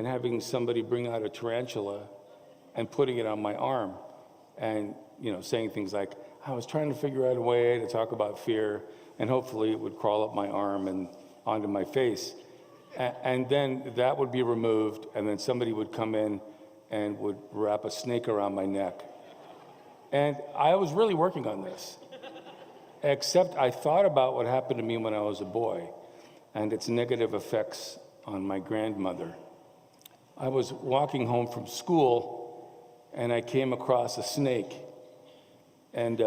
and having somebody bring out a tarantula and putting it on my arm and, saying things like, I was trying to figure out a way to talk about fear, and hopefully it would crawl up my arm and onto my face. And then that would be removed, and then somebody would come in and would wrap a snake around my neck. And I was really working on this, except I thought about what happened to me when I was a boy and its negative effects on my grandmother. I was walking home from school, and I came across a snake, and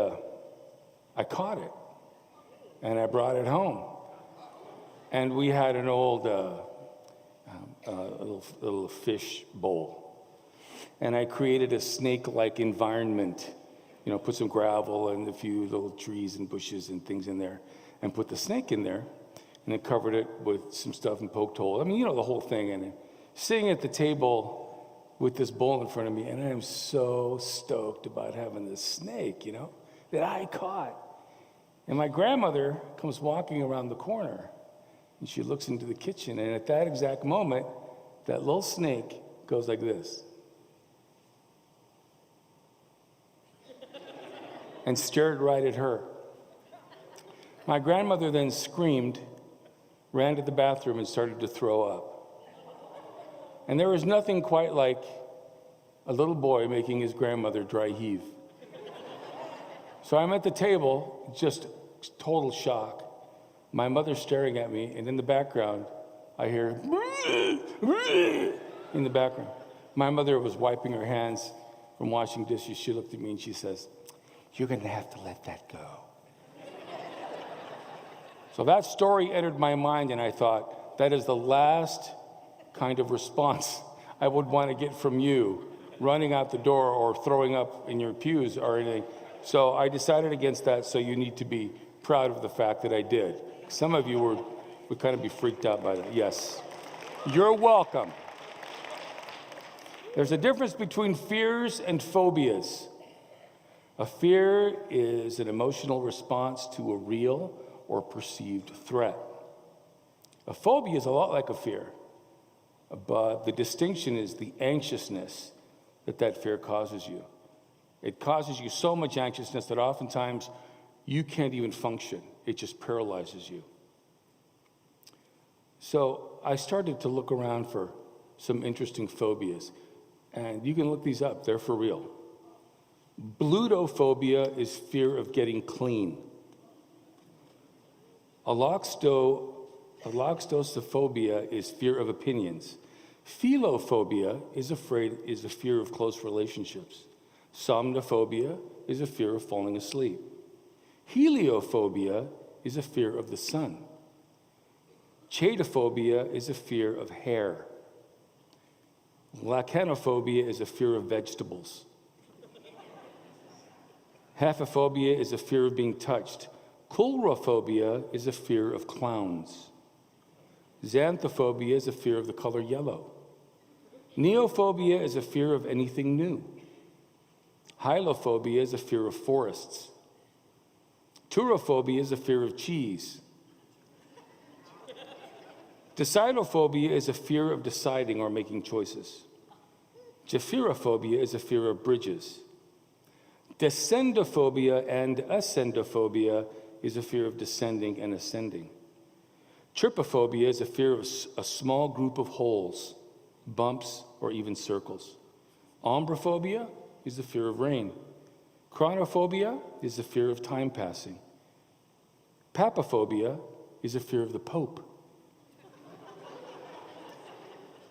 I caught it, and I brought it home. And we had an old little fish bowl, and I created a snake-like environment, put some gravel and a few little trees and bushes and things in there, and put the snake in there, and then covered it with some stuff and poked holes. I mean, the whole thing. And sitting at the table with this bowl in front of me, and I am so stoked about having this snake, that I caught. And my grandmother comes walking around the corner, and she looks into the kitchen, and at that exact moment, that little snake goes like this. And stared right at her. My grandmother then screamed, ran to the bathroom, and started to throw up. And there was nothing quite like a little boy making his grandmother dry heave. So I'm at the table, just total shock. My mother staring at me, and in the background, I hear in the background. My mother was wiping her hands from washing dishes. She looked at me and she says, "You're going to have to let that go." So that story entered my mind, and I thought, that is the last kind of response I would want to get from you, running out the door or throwing up in your pews or anything. So I decided against that, so you need to be proud of the fact that I did. Some of you would kind of be freaked out by that. Yes. You're welcome. There's a difference between fears and phobias. A fear is an emotional response to a real or perceived threat. A phobia is a lot like a fear, but the distinction is the anxiousness that fear causes you. It causes you so much anxiousness that oftentimes you can't even function. It just paralyzes you. So I started to look around for some interesting phobias, and you can look these up. They're for real. Blutophobia is fear of getting clean. Alloxtosophobia is fear of opinions. Philophobia is a fear of close relationships. Somnophobia is a fear of falling asleep. Heliophobia is a fear of the sun. Chaetophobia is a fear of hair. Lachanophobia is a fear of vegetables. Haphophobia is a fear of being touched. Coulrophobia is a fear of clowns. Xanthophobia is a fear of the color yellow. Neophobia is a fear of anything new. Hylophobia is a fear of forests. Turophobia is a fear of cheese. Decidophobia is a fear of deciding or making choices. Japherophobia is a fear of bridges. Descendophobia and ascendophobia is a fear of descending and ascending. Trypophobia is a fear of a small group of holes, bumps, or even circles. Ombrophobia is the fear of rain. Chronophobia is the fear of time passing. Papophobia is a fear of the Pope.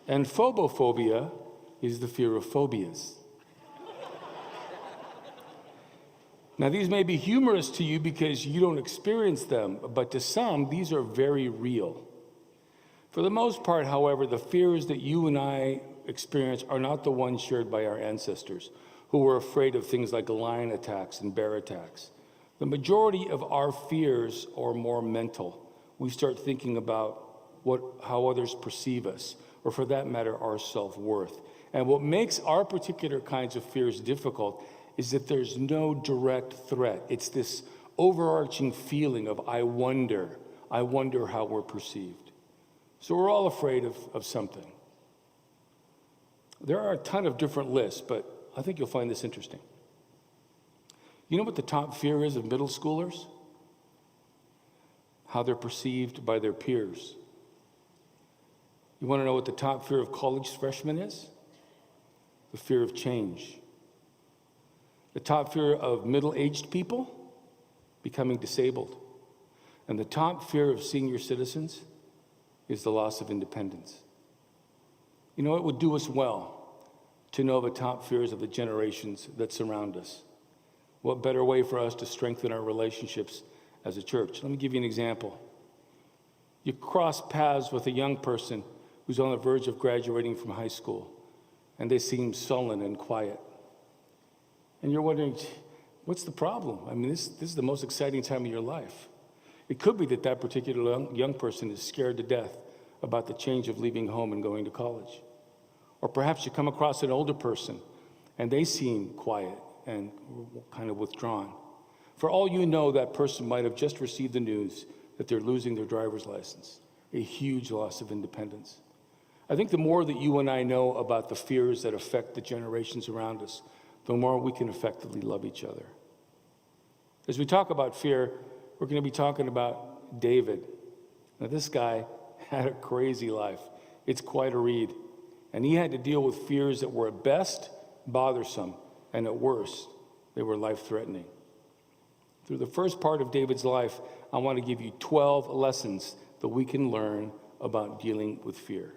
And phobophobia is the fear of phobias. Now, these may be humorous to you because you don't experience them, but to some, these are very real. For the most part, however, the fears that you and I experience are not the ones shared by our ancestors, who were afraid of things like lion attacks and bear attacks. The majority of our fears are more mental. We start thinking about how others perceive us, or for that matter, our self-worth. And what makes our particular kinds of fears difficult is that there's no direct threat. It's this overarching feeling of, I wonder how we're perceived. So we're all afraid of something. There are a ton of different lists, but I think you'll find this interesting. You know what the top fear is of middle schoolers? How they're perceived by their peers. You want to know what the top fear of college freshmen is? The fear of change. The top fear of middle-aged people? Becoming disabled. And the top fear of senior citizens is the loss of independence. You know, it would do us well to know the top fears of the generations that surround us. What better way for us to strengthen our relationships as a church? Let me give you an example. You cross paths with a young person who's on the verge of graduating from high school, and they seem sullen and quiet. And you're wondering, what's the problem? I mean, this is the most exciting time of your life. It could be that that particular young person is scared to death about the change of leaving home and going to college. Or perhaps you come across an older person, and they seem quiet and kind of withdrawn. For all you know, that person might have just received the news that they're losing their driver's license, a huge loss of independence. I think the more that you and I know about the fears that affect the generations around us, the more we can effectively love each other. As we talk about fear, we're going to be talking about David. Now, this guy had a crazy life. It's quite a read. And he had to deal with fears that were at best bothersome, and at worst, they were life-threatening. Through the first part of David's life, I want to give you 12 lessons that we can learn about dealing with fear.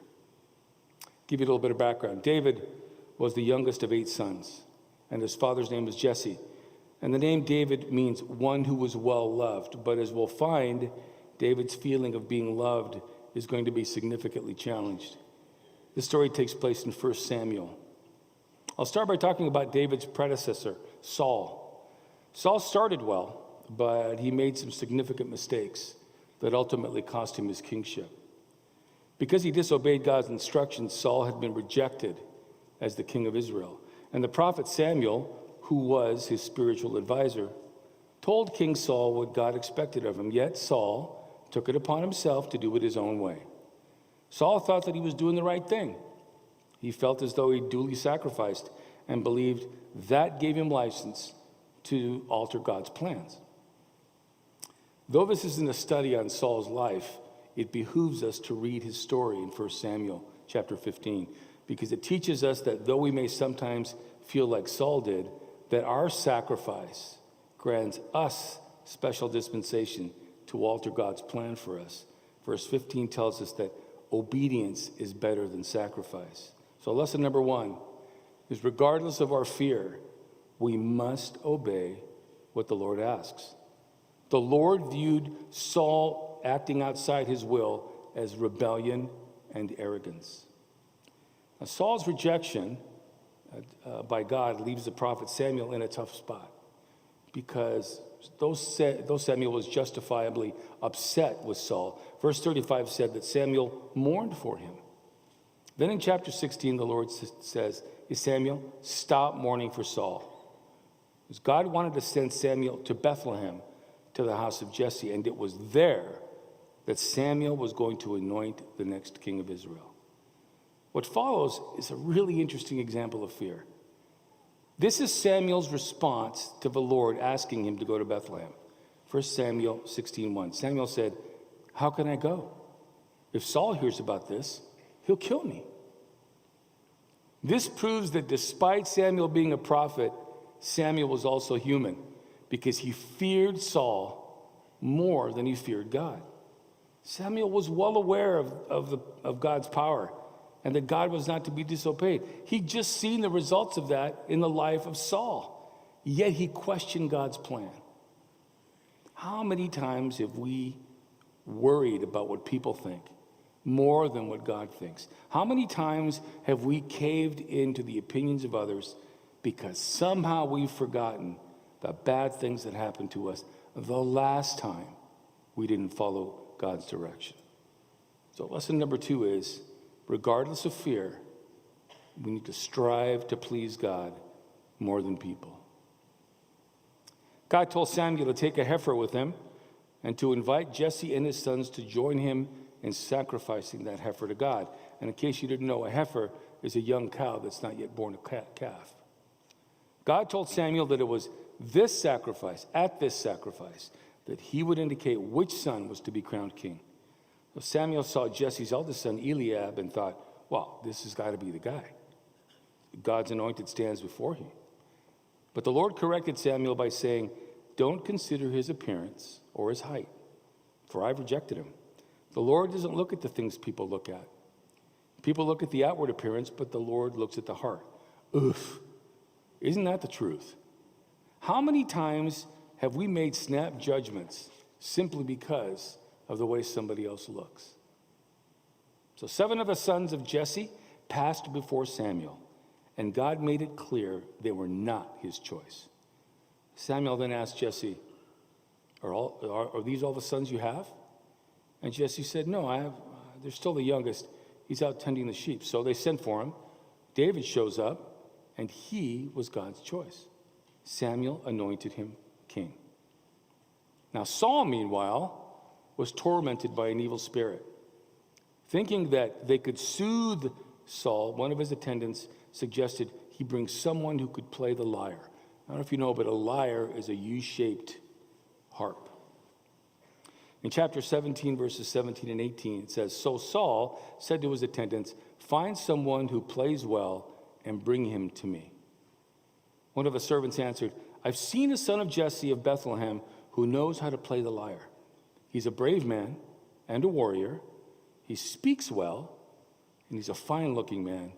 Give you a little bit of background. David was the youngest of 8 sons, and his father's name was Jesse. And the name David means one who was well-loved. But as we'll find, David's feeling of being loved is going to be significantly challenged. This story takes place in 1 Samuel. I'll start by talking about David's predecessor, Saul. Saul started well, but he made some significant mistakes that ultimately cost him his kingship. Because he disobeyed God's instructions, Saul had been rejected as the king of Israel. And the prophet Samuel, who was his spiritual advisor, told King Saul what God expected of him. Yet Saul took it upon himself to do it his own way. Saul thought that he was doing the right thing. He felt as though he duly sacrificed and believed that gave him license to alter God's plans. Though this isn't a study on Saul's life, it behooves us to read his story in 1 Samuel chapter 15, because it teaches us that though we may sometimes feel like Saul did, that our sacrifice grants us special dispensation to alter God's plan for us. Verse 15 tells us that obedience is better than sacrifice. So lesson number 1 is, regardless of our fear, we must obey what the Lord asks. The Lord viewed Saul acting outside his will as rebellion and arrogance. Now, Saul's rejection by God leaves the prophet Samuel in a tough spot, because though Samuel was justifiably upset with Saul, verse 35 said that Samuel mourned for him. Then in chapter 16, the Lord says, "Hey, Samuel, stop mourning for Saul." Because God wanted to send Samuel to Bethlehem, to the house of Jesse, and it was there that Samuel was going to anoint the next king of Israel. What follows is a really interesting example of fear. This is Samuel's response to the Lord asking him to go to Bethlehem. 1 Samuel 16:1. Samuel said, "How can I go? If Saul hears about this, he'll kill me." This proves that despite Samuel being a prophet, Samuel was also human, because he feared Saul more than he feared God. Samuel was well aware of God's power, and that God was not to be disobeyed. He'd just seen the results of that in the life of Saul, yet he questioned God's plan. How many times have we worried about what people think more than what God thinks? How many times have we caved into the opinions of others because somehow we've forgotten the bad things that happened to us the last time we didn't follow God's direction? So lesson number 2 is, regardless of fear, we need to strive to please God more than people. God told Samuel to take a heifer with him and to invite Jesse and his sons to join him in sacrificing that heifer to God. And in case you didn't know, a heifer is a young cow that's not yet born a calf. God told Samuel that it was this sacrifice, at this sacrifice, that he would indicate which son was to be crowned king. So Samuel saw Jesse's eldest son, Eliab, and thought, well, this has got to be the guy. God's anointed stands before him. But the Lord corrected Samuel by saying, don't consider his appearance or his height, for I've rejected him. The Lord doesn't look at the things people look at. People look at the outward appearance, but the Lord looks at the heart. Oof. Isn't that the truth? How many times have we made snap judgments simply because of the way somebody else looks? So 7 of the sons of Jesse passed before Samuel, and God made it clear they were not his choice. Samuel then asked Jesse, are these all the sons you have? And Jesse said, no, they're still the youngest. He's out tending the sheep. So they sent for him. David shows up, and he was God's choice. Samuel anointed him king. Now Saul, meanwhile, was tormented by an evil spirit. Thinking that they could soothe Saul, one of his attendants suggested he bring someone who could play the lyre. I don't know if you know, but a lyre is a U-shaped harp. In chapter 17, verses 17 and 18, it says, so Saul said to his attendants, find someone who plays well and bring him to me. One of the servants answered, I've seen a son of Jesse of Bethlehem who knows how to play the lyre. He's a brave man and a warrior. He speaks well, and he's a fine-looking man,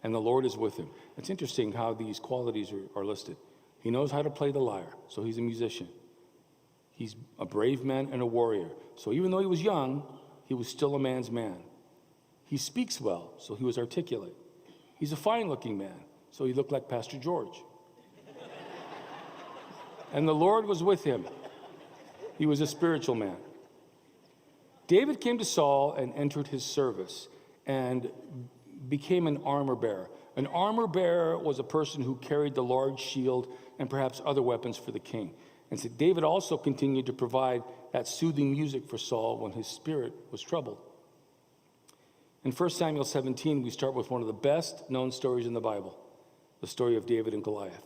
and the Lord is with him. It's interesting how these qualities are listed. He knows how to play the lyre, so he's a musician. He's a brave man and a warrior. So even though he was young, he was still a man's man. He speaks well, so he was articulate. He's a fine-looking man, so he looked like Pastor George. And the Lord was with him. He was a spiritual man. David came to Saul and entered his service and became an armor bearer. An armor bearer was a person who carried the large shield and perhaps other weapons for the king. And so David also continued to provide that soothing music for Saul when his spirit was troubled. In 1 Samuel 17, we start with one of the best known stories in the Bible, the story of David and Goliath.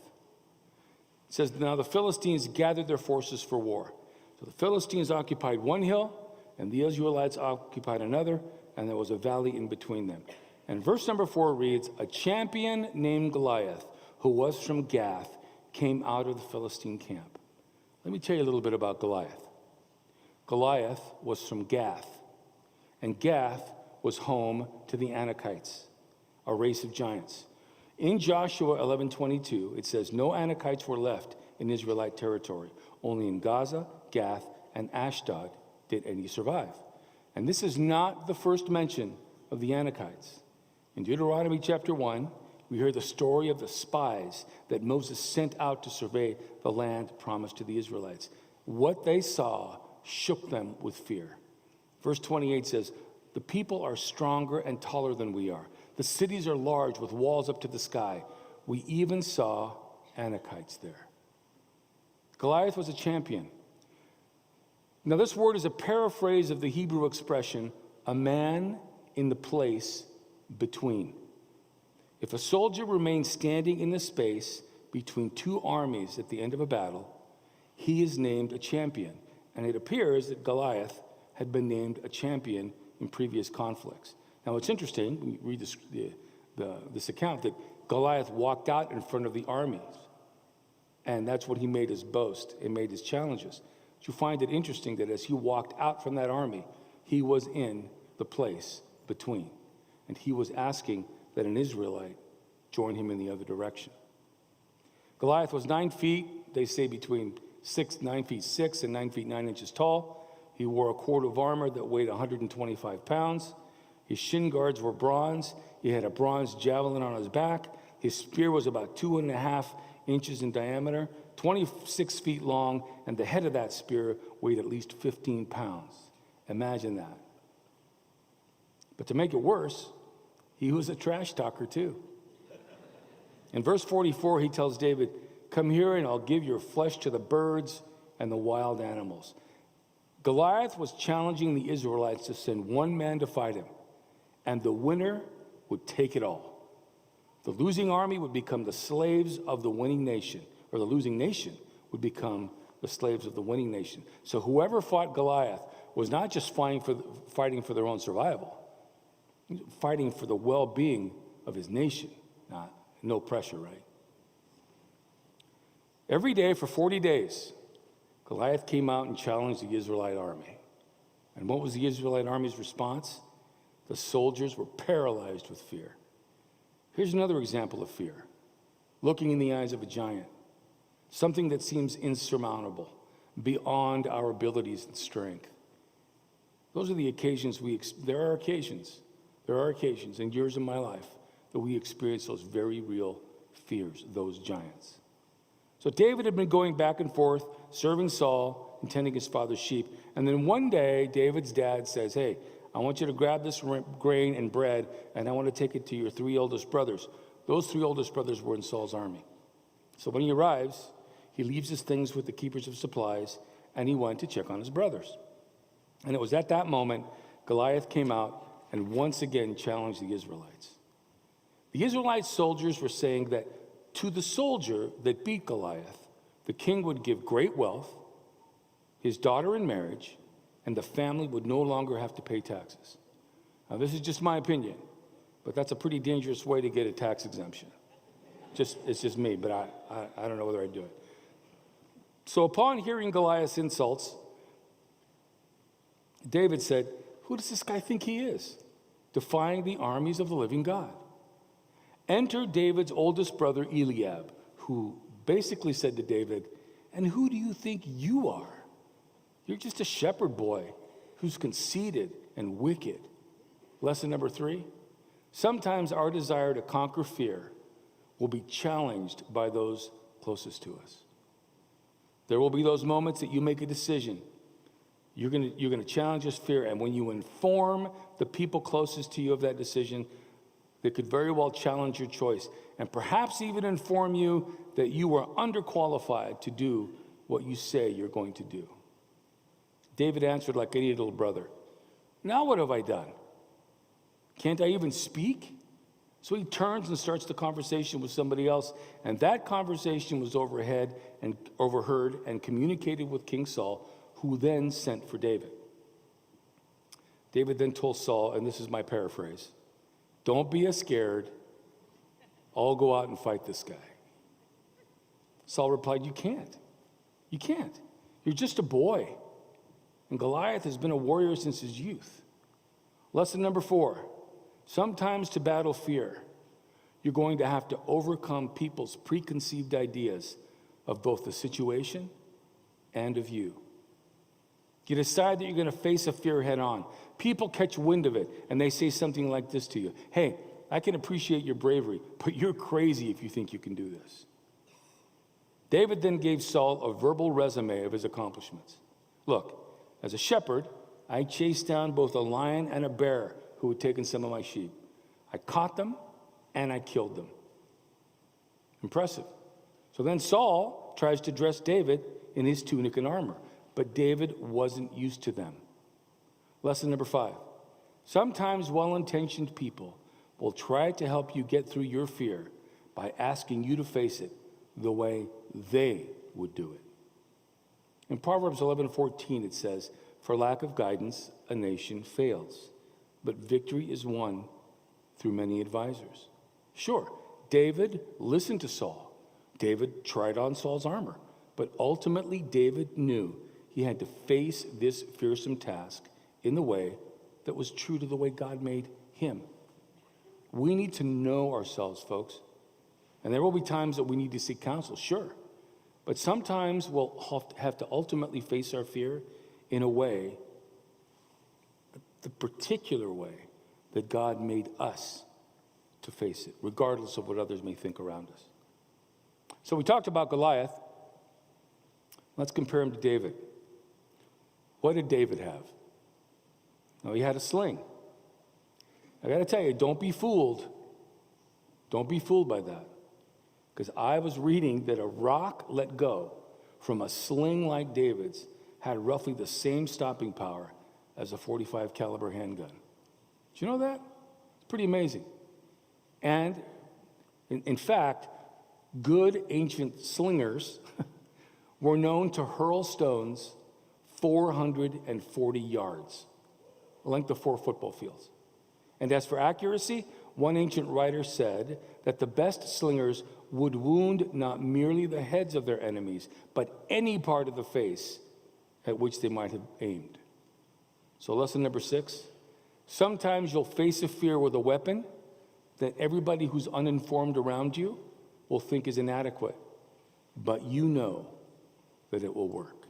It says, now the Philistines gathered their forces for war. So the Philistines occupied one hill, and the Israelites occupied another, and there was a valley in between them. And verse number 4 reads, a champion named Goliath, who was from Gath, came out of the Philistine camp. Let me tell you a little bit about Goliath. Goliath was from Gath, and Gath was home to the Anakites, a race of giants. In Joshua 11:22, it says, no Anakites were left in Israelite territory. Only in Gaza, Gath, and Ashdod did any survive. And this is not the first mention of the Anakites. In Deuteronomy chapter 1, we hear the story of the spies that Moses sent out to survey the land promised to the Israelites. What they saw shook them with fear. Verse 28 says, the people are stronger and taller than we are. The cities are large with walls up to the sky. We even saw Anakites there. Goliath was a champion. Now this word is a paraphrase of the Hebrew expression, a man in the place between. If a soldier remains standing in the space between two armies at the end of a battle, he is named a champion. And it appears that Goliath had been named a champion in previous conflicts. Now it's interesting, when you read this account, that Goliath walked out in front of the armies. And that's what he made his boast and made his challenges. But you find it interesting that as he walked out from that army, he was in the place between. And he was asking that an Israelite join him in the other direction. Goliath was 9 feet, they say between 9 feet 6 and 9 feet 9 inches tall. He wore a coat of armor that weighed 125 pounds. His shin guards were bronze. He had a bronze javelin on his back. His spear was about 2.5 inches in diameter, 26 feet long, and the head of that spear weighed at least 15 pounds. Imagine that. But to make it worse, he was a trash talker too. In verse 44, he tells David, come here and I'll give your flesh to the birds and the wild animals. Goliath was challenging the Israelites to send one man to fight him, and the winner would take it all. The losing army would become the slaves of the winning nation, or the losing nation would become the slaves of the winning nation. So whoever fought Goliath was not just fighting for their own survival, fighting for the well-being of his nation. No pressure, right? Every day for 40 days, Goliath came out and challenged the Israelite army. And what was the Israelite army's response? The soldiers were paralyzed with fear. Here's another example of fear. Looking in the eyes of a giant, something that seems insurmountable, beyond our abilities and strength. Those are the occasions there are occasions in years of my life that we experience those very real fears, those giants. So David had been going back and forth, serving Saul and tending his father's sheep. And then one day, David's dad says, hey, I want you to grab this grain and bread, and I want to take it to your 3 oldest brothers. Those 3 oldest brothers were in Saul's army. So when he arrives, he leaves his things with the keepers of supplies, and he went to check on his brothers. And it was at that moment Goliath came out and once again challenged the Israelites. The Israelite soldiers were saying that to the soldier that beat Goliath, the king would give great wealth, his daughter in marriage, and the family would no longer have to pay taxes. Now, this is just my opinion, but that's a pretty dangerous way to get a tax exemption. It's just me, but I don't know whether I'd do it. So upon hearing Goliath's insults, David said, who does this guy think he is, defying the armies of the living God? Enter David's oldest brother, Eliab, who basically said to David, and who do you think you are? You're just a shepherd boy who's conceited and wicked. Lesson number 3, sometimes our desire to conquer fear will be challenged by those closest to us. There will be those moments that you make a decision. You're going to challenge this fear, and when you inform the people closest to you of that decision, they could very well challenge your choice, and perhaps even inform you that you are underqualified to do what you say you're going to do. David answered like any little brother, now what have I done? Can't I even speak? So he turns and starts the conversation with somebody else, and that conversation was overheard and communicated with King Saul, who then sent for David. David then told Saul, and this is my paraphrase, don't be scared. I'll go out and fight this guy. Saul replied, you can't. You can't. You're just a boy. And Goliath has been a warrior since his youth. Lesson number 4, sometimes to battle fear, you're going to have to overcome people's preconceived ideas of both the situation and of you. You decide that you're going to face a fear head on. People catch wind of it, and they say something like this to you. Hey, I can appreciate your bravery, but you're crazy if you think you can do this. David then gave Saul a verbal resume of his accomplishments. Look, as a shepherd, I chased down both a lion and a bear who had taken some of my sheep. I caught them, and I killed them. Impressive. So then Saul tries to dress David in his tunic and armor, but David wasn't used to them. Lesson number 5, sometimes well-intentioned people will try to help you get through your fear by asking you to face it the way they would do it. In Proverbs 11:14, it says, for lack of guidance, a nation fails, but victory is won through many advisors. Sure, David listened to Saul. David tried on Saul's armor, but ultimately David knew he had to face this fearsome task in the way that was true to the way God made him. We need to know ourselves, folks. And there will be times that we need to seek counsel, sure. But sometimes we'll have to ultimately face our fear in a way, the particular way that God made us to face it, regardless of what others may think around us. So we talked about Goliath. Let's compare him to David. What did David have? Well, he had a sling. I got to tell you, don't be fooled. Don't be fooled by that. Because I was reading that a rock let go from a sling like David's had roughly the same stopping power as a .45 caliber handgun. Did you know that? It's pretty amazing. And in fact, good ancient slingers were known to hurl stones 440 yards, the length of 4 football fields. And as for accuracy, one ancient writer said that the best slingers would wound not merely the heads of their enemies, but any part of the face at which they might have aimed. So lesson number 6, sometimes you'll face a fear with a weapon that everybody who's uninformed around you will think is inadequate, but you know that it will work.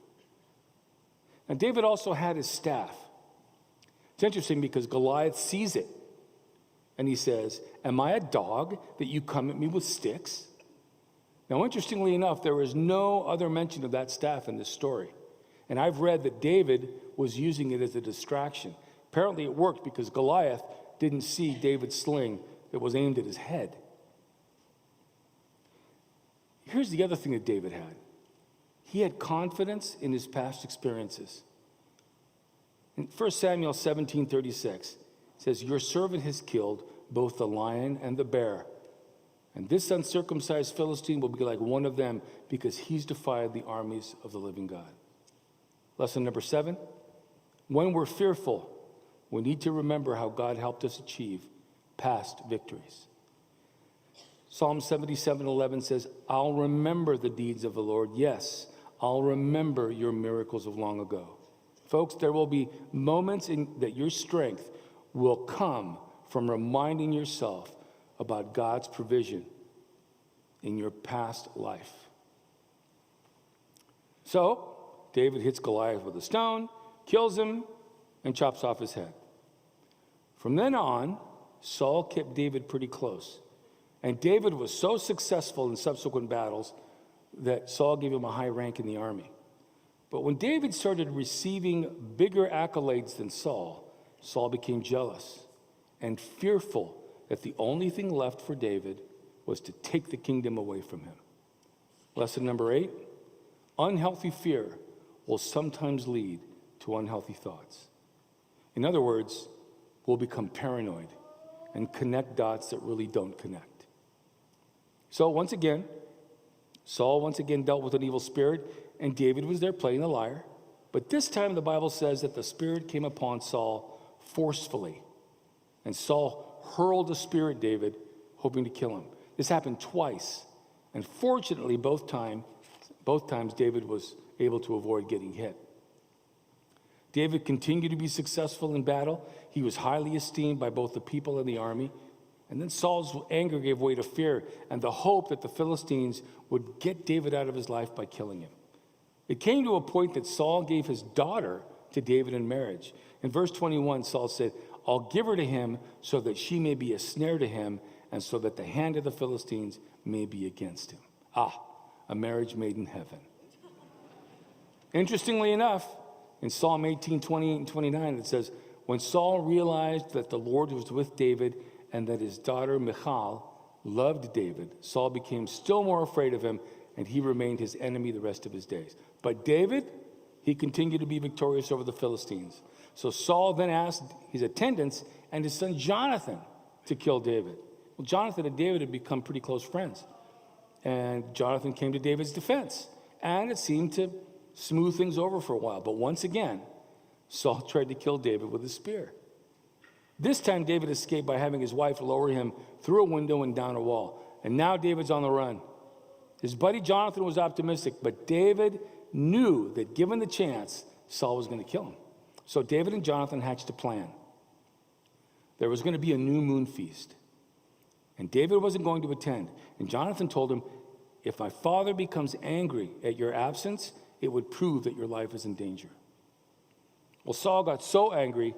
Now, David also had his staff. It's interesting because Goliath sees it, and he says, "Am I a dog that you come at me with sticks?" Now, interestingly enough, there is no other mention of that staff in this story. And I've read that David was using it as a distraction. Apparently it worked because Goliath didn't see David's sling that was aimed at his head. Here's the other thing that David had. He had confidence in his past experiences. In 1 Samuel 17:36, it says, "Your servant has killed both the lion and the bear. And this uncircumcised Philistine will be like one of them because he's defied the armies of the living God." Lesson number 7, when we're fearful, we need to remember how God helped us achieve past victories. Psalm 77:11 says, "I'll remember the deeds of the Lord. Yes, I'll remember your miracles of long ago." Folks, there will be moments that your strength will come from reminding yourself about God's provision in your past life. So, David hits Goliath with a stone, kills him, and chops off his head. From then on, Saul kept David pretty close. And David was so successful in subsequent battles that Saul gave him a high rank in the army. But when David started receiving bigger accolades than Saul, Saul became jealous and fearful that the only thing left for David was to take the kingdom away from him. Lesson number 8, unhealthy fear will sometimes lead to unhealthy thoughts. In other words, we'll become paranoid and connect dots that really don't connect. So once again, Saul once again dealt with an evil spirit, and David was there playing the lyre. But this time the Bible says that the spirit came upon Saul forcefully. And Saul hurled a spear at David, hoping to kill him. This happened twice. And fortunately, both times David was able to avoid getting hit. David continued to be successful in battle. He was highly esteemed by both the people and the army. And then Saul's anger gave way to fear and the hope that the Philistines would get David out of his life by killing him. It came to a point that Saul gave his daughter to David in marriage. In verse 21, Saul said, "I'll give her to him so that she may be a snare to him and so that the hand of the Philistines may be against him." A marriage made in heaven. Interestingly enough, in Psalm 18:28 and 29, it says, "When Saul realized that the Lord was with David and that his daughter Michal loved David, Saul became still more afraid of him, and he remained his enemy the rest of his days." But David, he continued to be victorious over the Philistines. So Saul then asked his attendants and his son Jonathan to kill David. Well, Jonathan and David had become pretty close friends. And Jonathan came to David's defense. And it seemed to smooth things over for a while. But once again, Saul tried to kill David with a spear. This time, David escaped by having his wife lower him through a window and down a wall. And now David's on the run. His buddy Jonathan was optimistic, but David knew that given the chance, Saul was going to kill him. So David and Jonathan hatched a plan. There was going to be a new moon feast. And David wasn't going to attend. And Jonathan told him, "If my father becomes angry at your absence, it would prove that your life is in danger." Well, Saul got so angry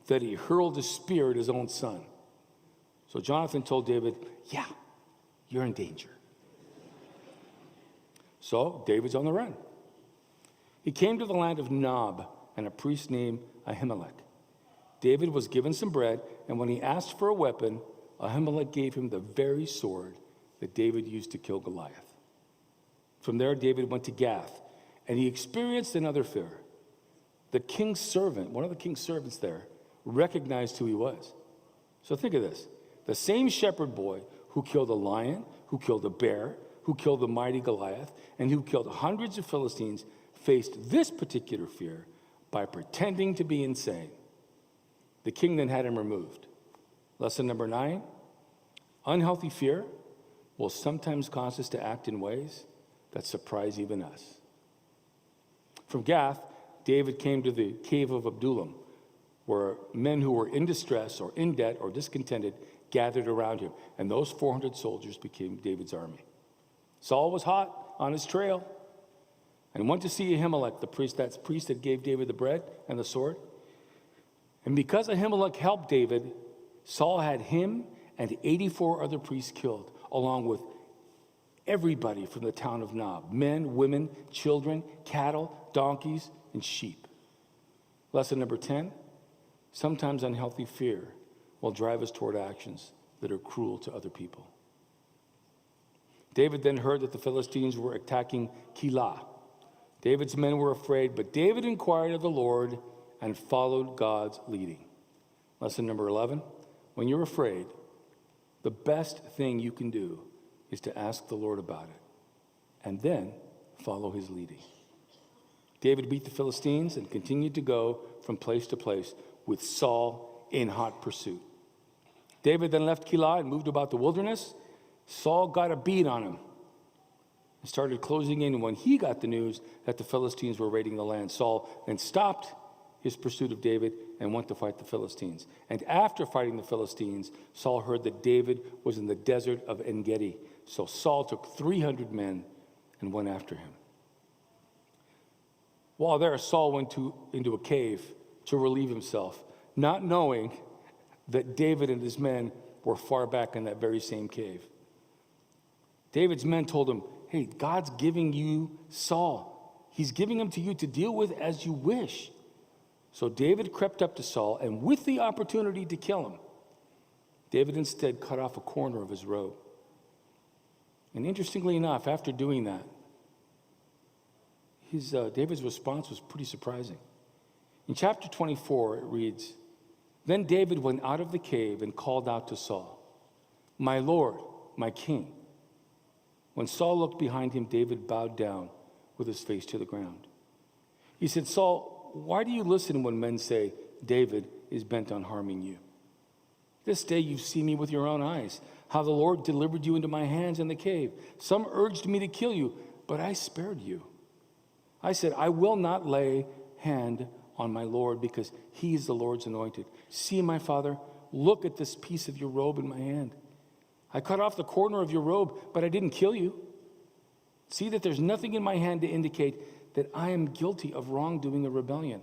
that he hurled a spear at his own son. So Jonathan told David, "Yeah, you're in danger." So David's on the run. He came to the land of Nob and a priest named Ahimelech. David was given some bread, and when he asked for a weapon, Ahimelech gave him the very sword that David used to kill Goliath. From there, David went to Gath, and he experienced another fear. the king's servant, one of the king's servants there, recognized who he was. So think of this. The same shepherd boy who killed a lion, who killed a bear, who killed the mighty Goliath, and who killed hundreds of Philistines faced this particular fear by pretending to be insane. The king then had him removed. Lesson number 9, unhealthy fear will sometimes cause us to act in ways that surprise even us. From Gath, David came to the cave of Adullam, where men who were in distress or in debt or discontented gathered around him, and those 400 soldiers became David's army. Saul was hot on his trail and went to see Ahimelech, the priest that gave David the bread and the sword. And because Ahimelech helped David, Saul had him and 84 other priests killed, along with everybody from the town of Nob, men, women, children, cattle, donkeys, and sheep. Lesson number 10, sometimes unhealthy fear will drive us toward actions that are cruel to other people. David then heard that the Philistines were attacking Keilah. David's men were afraid, but David inquired of the Lord and followed God's leading. Lesson number 11, when you're afraid, the best thing you can do is to ask the Lord about it and then follow his leading. David beat the Philistines and continued to go from place to place with Saul in hot pursuit. David then left Keilah and moved about the wilderness. Saul got a beat on him and started closing in when he got the news that the Philistines were raiding the land. Saul then stopped his pursuit of David and went to fight the Philistines. And after fighting the Philistines, Saul heard that David was in the desert of En-Gedi. So Saul took 300 men and went after him. While there, Saul went into a cave to relieve himself, not knowing that David and his men were far back in that very same cave. David's men told him, hey, God's giving you Saul. He's giving him to you to deal with as you wish. So David crept up to Saul, and with the opportunity to kill him, David instead cut off a corner of his robe. And interestingly enough, after doing that, David's response was pretty surprising. In chapter 24, it reads, then David went out of the cave and called out to Saul, my Lord, my king. When Saul looked behind him, David bowed down with his face to the ground. He said, Saul, why do you listen when men say David is bent on harming you? This day you've seen me with your own eyes, how the Lord delivered you into my hands in the cave. Some urged me to kill you, but I spared you. I said, I will not lay hand on my Lord because he is the Lord's anointed. See, my father, look at this piece of your robe in my hand. I cut off the corner of your robe, but I didn't kill you. See that there's nothing in my hand to indicate that I am guilty of wrongdoing or rebellion.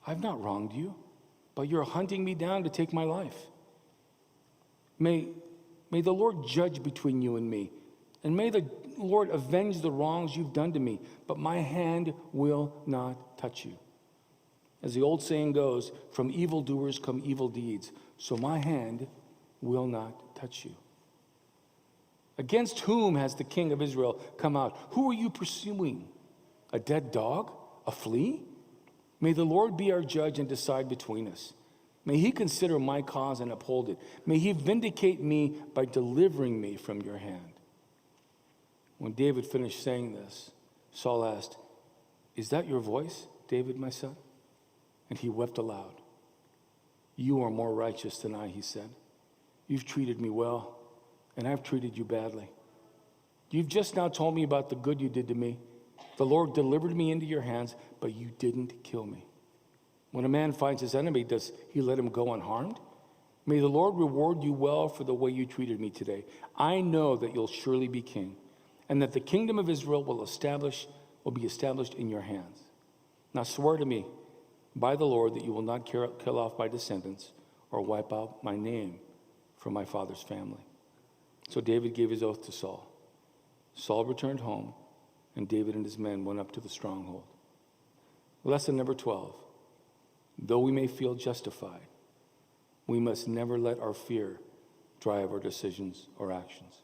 I've not wronged you, but you're hunting me down to take my life. May the Lord judge between you and me, and may the Lord avenge the wrongs you've done to me, but my hand will not touch you. As the old saying goes, from evildoers come evil deeds, so my hand will not touch you. Against whom has the king of Israel come out? Who are you pursuing? A dead dog? A flea? May the Lord be our judge and decide between us. May he consider my cause and uphold it. May he vindicate me by delivering me from your hand. When David finished saying this, Saul asked, is that your voice, David, my son? And he wept aloud. You are more righteous than I, he said. You've treated me well, and I've treated you badly. You've just now told me about the good you did to me. The Lord delivered me into your hands, but you didn't kill me. When a man finds his enemy, does he let him go unharmed? May the Lord reward you well for the way you treated me today. I know that you'll surely be king, and that the kingdom of Israel will be established in your hands. Now swear to me by the Lord that you will not kill off my descendants or wipe out my name from my father's family. So David gave his oath to Saul. Saul returned home, and David and his men went up to the stronghold. Lesson number 12. Though we may feel justified, we must never let our fear drive our decisions or actions.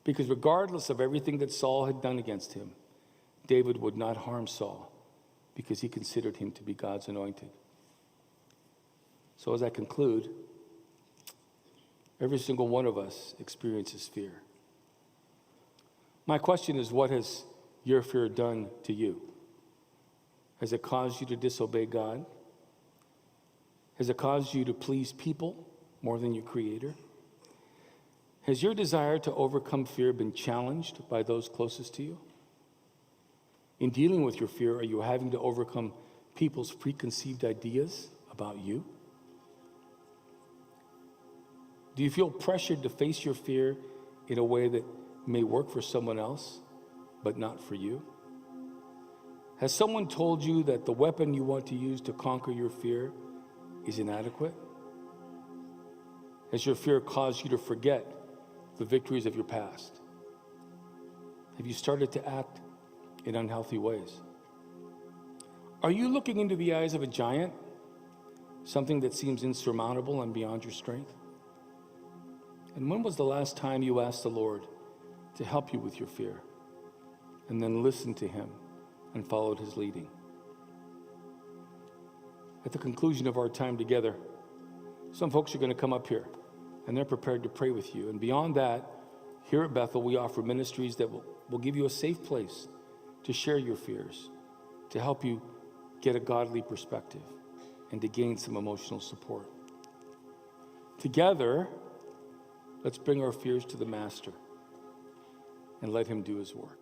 Because regardless of everything that Saul had done against him, David would not harm Saul, because he considered him to be God's anointed. So as I conclude, every single one of us experiences fear. My question is, what has your fear done to you? Has it caused you to disobey God? Has it caused you to please people more than your Creator? Has your desire to overcome fear been challenged by those closest to you? In dealing with your fear, are you having to overcome people's preconceived ideas about you? Do you feel pressured to face your fear in a way that may work for someone else, but not for you? Has someone told you that the weapon you want to use to conquer your fear is inadequate? Has your fear caused you to forget the victories of your past? Have you started to act in unhealthy ways? Are you looking into the eyes of a giant, something that seems insurmountable and beyond your strength? And when was the last time you asked the Lord to help you with your fear, and then listened to him and followed his leading? At the conclusion of our time together, some folks are going to come up here, and they're prepared to pray with you. And beyond that, here at Bethel, we offer ministries that will give you a safe place to share your fears, to help you get a godly perspective, and to gain some emotional support. Together, let's bring our fears to the Master and let him do his work.